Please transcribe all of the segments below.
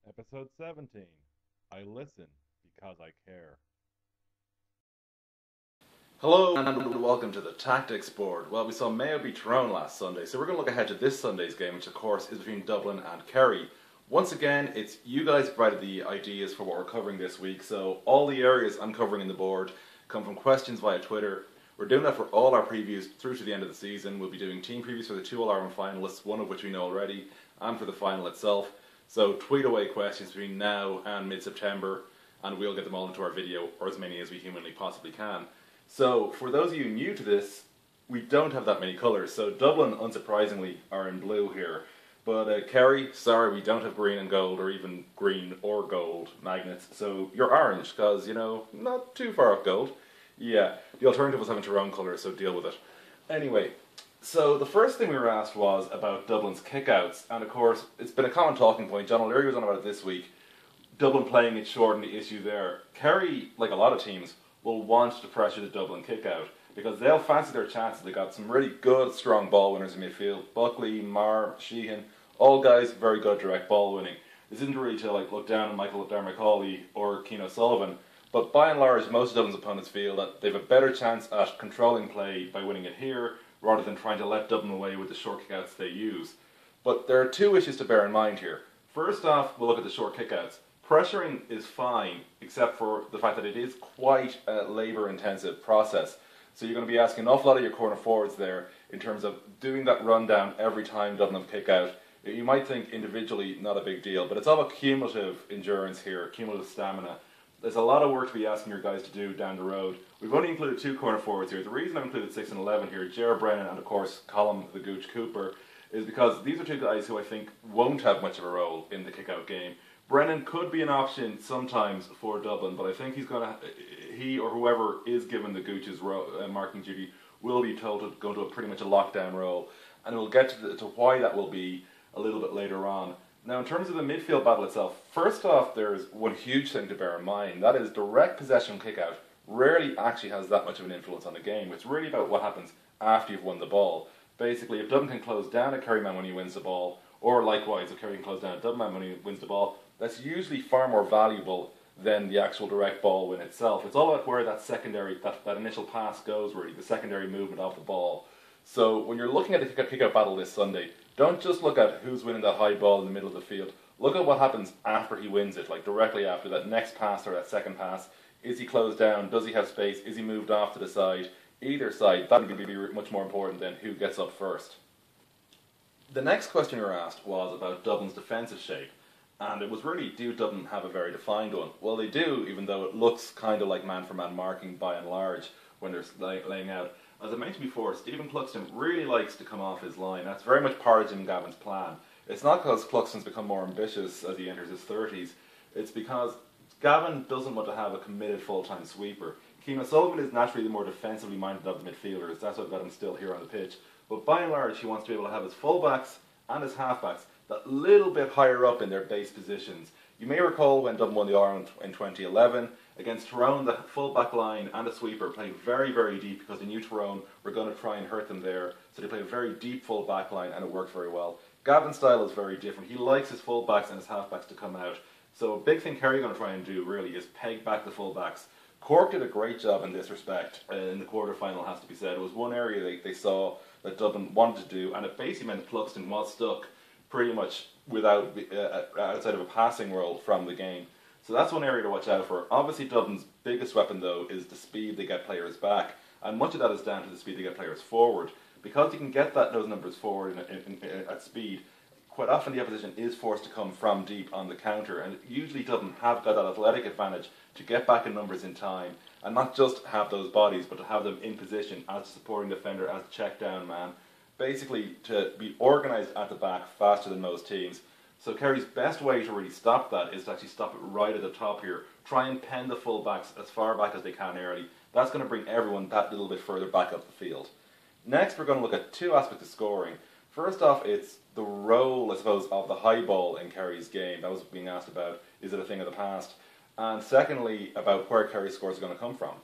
Episode 17. I listen because I care. Hello and welcome to the Tactics Board. Well, we saw Mayo beat Tyrone last Sunday, so we're going to look ahead to this Sunday's game, which of course is between Dublin and Kerry. Once again, it's you guys provided the ideas for what we're covering this week, so all the areas I'm covering in the board come from questions via Twitter. We're doing that for all our previews through to the end of the season. We'll be doing team previews for the two All-Ireland finalists, one of which we know already, and for the final itself. So tweet away questions between now and mid-September, and we'll get them all into our video, or as many as we humanly possibly can. So, for those of you new to this, we don't have that many colours. So, Dublin, unsurprisingly, are in blue here. But Kerry, sorry, we don't have green and gold, or even green or gold magnets. So, you're orange, because, not too far off gold. Yeah, the alternative was having Tyrone colours, so deal with it. Anyway, so the first thing we were asked was about Dublin's kickouts. And of course, it's been a common talking point. John O'Leary was on about it this week. Dublin playing it short and the issue there. Kerry, like a lot of teams, will want to pressure the Dublin kick out because they'll fancy their chances. They got some really good, strong ball winners in midfield. Buckley, Marr, Sheehan, all guys very good direct ball winning. This isn't really to look down on Michael Darmacawley or Keane O'Sullivan, but by and large, most of Dublin's opponents feel that they have a better chance at controlling play by winning it here rather than trying to let Dublin away with the short kickouts they use. But there are two issues to bear in mind here. First off, we'll look at the short kickouts. Pressuring is fine, except for the fact that it is quite a labour-intensive process. So you're going to be asking an awful lot of your corner forwards there in terms of doing that rundown every time Dublin have kick out. You might think individually not a big deal, but it's all about cumulative endurance here, cumulative stamina. There's a lot of work to be asking your guys to do down the road. We've only included two corner forwards here. The reason I've included 6 and 11 here, Ger Brennan and of course Colin the Gooch Cooper, is because these are two guys who I think won't have much of a role in the kick-out game. Brennan could be an option sometimes for Dublin, but I think he or whoever is given the Gooch's marking duty will be told to go into a pretty much a lockdown role, and we'll get to why that will be a little bit later on. Now, in terms of the midfield battle itself, first off, there's one huge thing to bear in mind. That is direct possession kick-out rarely actually has that much of an influence on the game. It's really about what happens after you've won the ball. Basically, if Dublin can close down a Kerry man when he wins the ball, or likewise, if Kerry can close down a Dublin man when he wins the ball, that's usually far more valuable than the actual direct ball win itself. It's all about where that that initial pass goes, really, the secondary movement of the ball. So when you're looking at the kick-out battle this Sunday, don't just look at who's winning that high ball in the middle of the field. Look at what happens after he wins it, like directly after that next pass or that second pass. Is he closed down? Does he have space? Is he moved off to the side? Either side, that would be much more important than who gets up first. The next question we were asked was about Dublin's defensive shape. And it was really, do Dublin have a very defined one? Well, they do, even though it looks kind of like man-for-man marking by and large when they're laying out. As I mentioned before, Stephen Cluxton really likes to come off his line. That's very much part of Jim Gavin's plan. It's not because Cluxton's become more ambitious as he enters his 30s. It's because Gavin doesn't want to have a committed full-time sweeper. Keane O'Sullivan is naturally the more defensively minded of the midfielders. That's what got him still here on the pitch. But by and large, he wants to be able to have his fullbacks and his halfbacks that little bit higher up in their base positions. You may recall when Dublin won the Ireland in 2011 against Tyrone, the full back line and the sweeper played very, very deep because they knew Tyrone were going to try and hurt them there. So they played a very deep full back line and it worked very well. Gavin's style is very different. He likes his full backs and his half backs to come out. So a big thing Kerry are going to try and do really is peg back the full backs. Cork did a great job in this respect in the quarter final, has to be said. It was one area they saw that Dublin wanted to do, and it basically meant Cluxton was stuck pretty much without outside of a passing role from the game. So that's one area to watch out for. Obviously, Dublin's biggest weapon, though, is the speed they get players back, and much of that is down to the speed they get players forward. Because you can get those numbers forward at speed, quite often the opposition is forced to come from deep on the counter, and usually Dublin have got that athletic advantage to get back in numbers in time, and not just have those bodies, but to have them in position as a supporting defender, as a check down man, basically to be organised at the back faster than most teams. So Kerry's best way to really stop that is to actually stop it right at the top here. Try and pen the full backs as far back as they can early. That's going to bring everyone that little bit further back up the field. Next, we're going to look at two aspects of scoring. First off, it's the role, I suppose, of the high ball in Kerry's game. That was being asked about. Is it a thing of the past? And secondly, about where Kerry's scores are going to come from.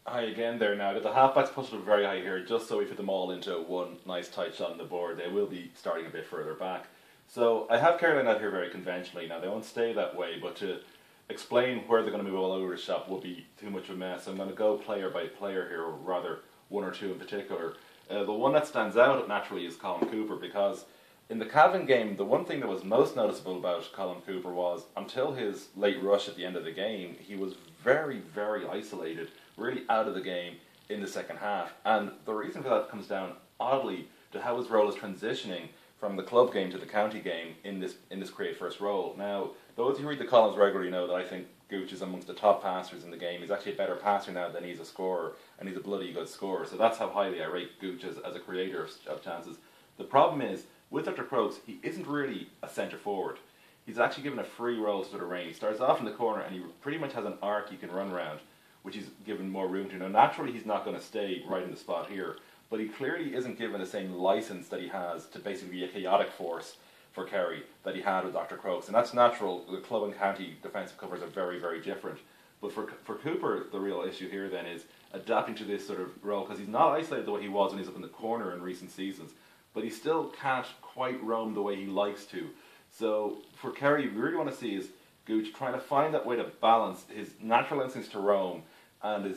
High again there now. The halfbacks pushed it very high here just so we fit them all into one nice tight shot on the board. They will be starting a bit further back. So I have Caroline out here very conventionally. Now they won't stay that way, but to explain where they're going to move all over the shop will be too much of a mess. I'm going to go player by player here, or rather one or two in particular. The one that stands out naturally is Colin Cooper, because in the Cavan game, the one thing that was most noticeable about Colin Cooper was, until his late rush at the end of the game, he was very, very isolated, really out of the game in the second half. And the reason for that comes down, oddly, to how his role is transitioning from the club game to the county game in this create first role. Now, those who read the columns regularly know that I think Gooch is amongst the top passers in the game. He's actually a better passer now than he's a scorer, and he's a bloody good scorer. So that's how highly I rate Gooch as a creator of chances. The problem is, with Dr. Crokes, he isn't really a centre forward. He's actually given a free role to sort of range. He starts off in the corner, and he pretty much has an arc he can run around, which he's given more room to. Now, naturally, he's not going to stay right in the spot here, but he clearly isn't given the same license that he has to basically be a chaotic force for Kerry that he had with Dr. Crokes. And that's natural. The club and county defensive covers are very, very different. But for Cooper, the real issue here then is adapting to this sort of role, because he's not isolated the way he was when he's up in the corner in recent seasons, but he still can't quite roam the way he likes to. So for Kerry, we really want to see is Gooch trying to find that way to balance his natural instincts to roam and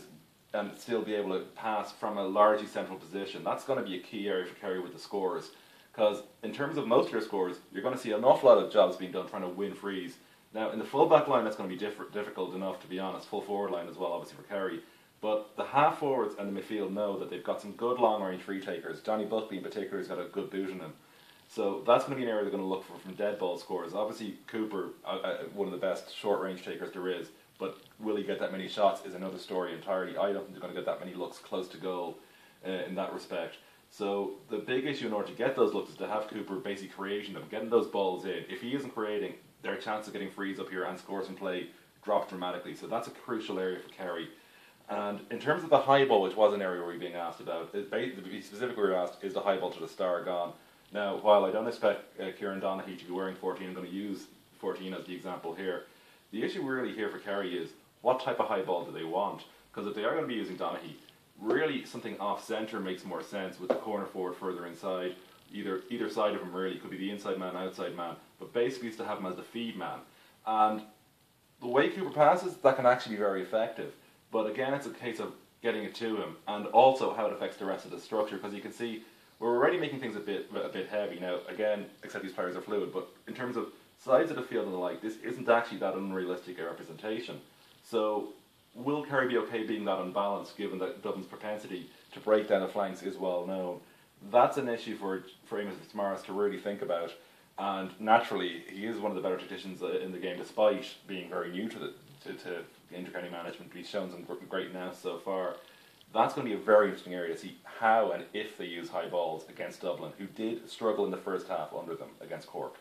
still be able to pass from a largely central position. That's going to be a key area for Kerry with the scores. Because in terms of most of your scores, you're going to see an awful lot of jobs being done trying to win frees. Now, in the full back line, that's going to be difficult enough, to be honest. Full forward line as well, obviously, for Kerry. But the half forwards and the midfield know that they've got some good long range free takers. Johnny Buckley in particular has got a good boot in him. So that's going to be an area they're going to look for from dead ball scores. Obviously, Cooper, one of the best short range takers there is, but will he get that many shots is another story entirely. I don't think they're going to get that many looks close to goal in that respect. So the big issue in order to get those looks is to have Cooper basically creating them, getting those balls in. If he isn't creating, their chance of getting frees up here and scores from play drop dramatically. So that's a crucial area for Kerry. And in terms of the high ball, which was an area we were being asked about, specifically we were asked, is the high ball to the star gone? Now, while I don't expect Kieran Donaghy to be wearing 14, I'm going to use 14 as the example here. The issue really here for Kerry is, what type of high ball do they want? Because if they are going to be using Donaghy, really something off-centre makes more sense with the corner forward further inside. Either side of him really, could be the inside man, outside man, but basically is to have him as the feed man. And the way Cooper passes, that can actually be very effective. But again, it's a case of getting it to him, and also how it affects the rest of the structure, because you can see we're already making things a bit heavy now. Again, except these players are fluid, but in terms of sides of the field and the like, this isn't actually that unrealistic a representation. So will Kerry be okay being that unbalanced, given that Dublin's propensity to break down the flanks is well known? That's an issue for Amos Fitzmaurice to really think about. And naturally, he is one of the better tacticians in the game, despite being very new to inter-county management. He's shown some great now so far. That's going to be a very interesting area to see how and if they use high balls against Dublin, who did struggle in the first half under them against Cork.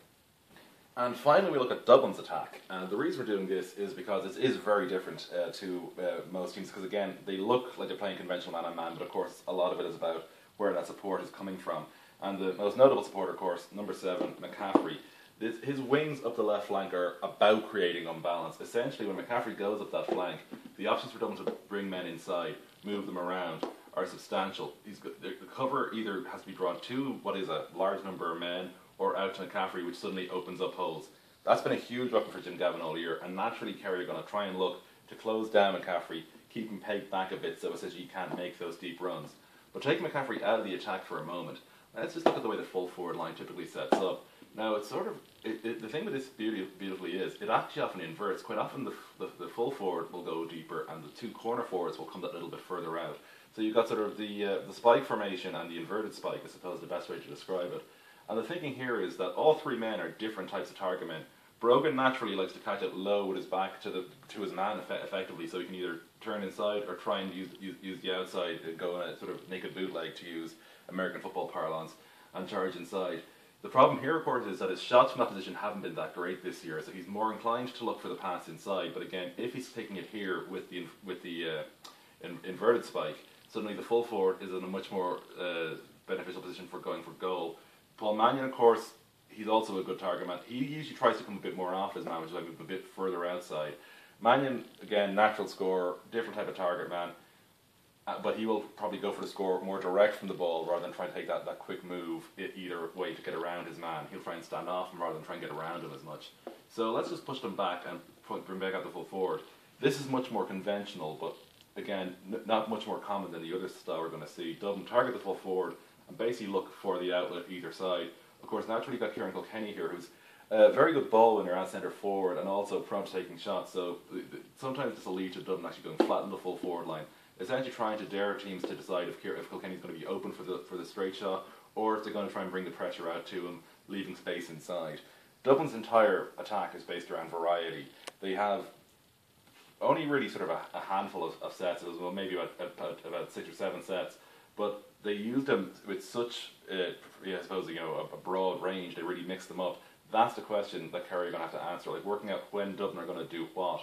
And finally, we look at Dublin's attack. And the reason we're doing this is because it is very different to most teams, because again, they look like they're playing conventional man-on-man, but of course, a lot of it is about where that support is coming from. And the most notable support, of course, number 7, McCaffrey. His wings up the left flank are about creating unbalance. Essentially, when McCaffrey goes up that flank, the options for Dublin to bring men inside, move them around, are substantial. The cover either has to be drawn to what is a large number of men, or out to McCaffrey, which suddenly opens up holes. That's been a huge weapon for Jim Gavin all year, and naturally Kerry are going to try and look to close down McCaffrey, keep him pegged back a bit so essentially he can't make those deep runs. But taking McCaffrey out of the attack for a moment, let's just look at the way the full forward line typically sets up. Now, it's sort of, the thing with this beautifully is, it actually often inverts. Quite often the full forward will go deeper, and the two corner forwards will come that little bit further out. So you've got sort of the spike formation and the inverted spike, I suppose the best way to describe it. And the thinking here is that all three men are different types of target men. Brogan naturally likes to catch it low with his back to his man effectively, so he can either turn inside or try and use the outside, go in a sort of naked bootleg, to use American football parlance, and charge inside. The problem here, of course, is that his shots from that position haven't been that great this year, so he's more inclined to look for the pass inside. But again, if he's taking it here with the inverted spike, suddenly the full forward is in a much more beneficial position for going for goal. Paul Mannion, of course, he's also a good target man. He usually tries to come a bit more off his man, which is why I move a bit further outside. Mannion, again, natural scorer, different type of target man. but he will probably go for the score more direct from the ball rather than try to take that quick move either way to get around his man. He'll try and stand off him rather than try and get around him as much. So let's just push them back and bring back out the full forward. This is much more conventional, but again, not much more common than the other style we're going to see. Dublin target the full forward and basically look for the outlet either side. Of course, naturally you've got Kieran Kilkenny here, who's a very good ball winner at centre forward and also prone to taking shots. So sometimes this will lead to Dublin actually going flat in the full forward line, essentially trying to dare teams to decide if Kilkenny's going to be open for the straight shot, or if they're going to try and bring the pressure out to him, leaving space inside. Dublin's entire attack is based around variety. They have only really sort of a handful of sets, as well, maybe about 6 or 7 sets, but they use them with such, I suppose, a broad range. They really mix them up. That's the question that Kerry are going to have to answer, like working out when Dublin are going to do what.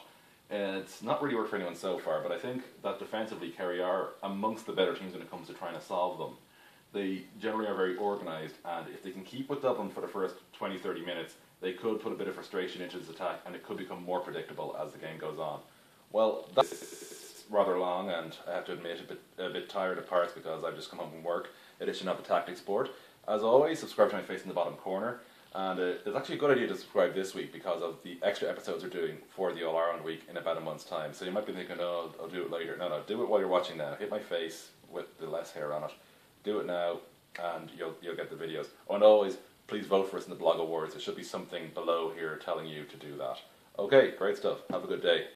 It's not really worked for anyone so far, but I think that defensively Kerry are amongst the better teams when it comes to trying to solve them. They generally are very organised, and if they can keep with Dublin for the first 20-30 minutes, they could put a bit of frustration into this attack, and it could become more predictable as the game goes on. Well, that's rather long, and I have to admit a bit tired of parts because I've just come home from work. Edition of the Tactics Board. As always, subscribe to my face in the bottom corner. And it's actually a good idea to subscribe this week because of the extra episodes we're doing for the All-Ireland week in about a month's time. So you might be thinking, oh, I'll do it later. No, do it while you're watching now. Hit my face with the less hair on it. Do it now, and you'll get the videos. Oh, and always, please vote for us in the blog awards. There should be something below here telling you to do that. Okay, great stuff. Have a good day.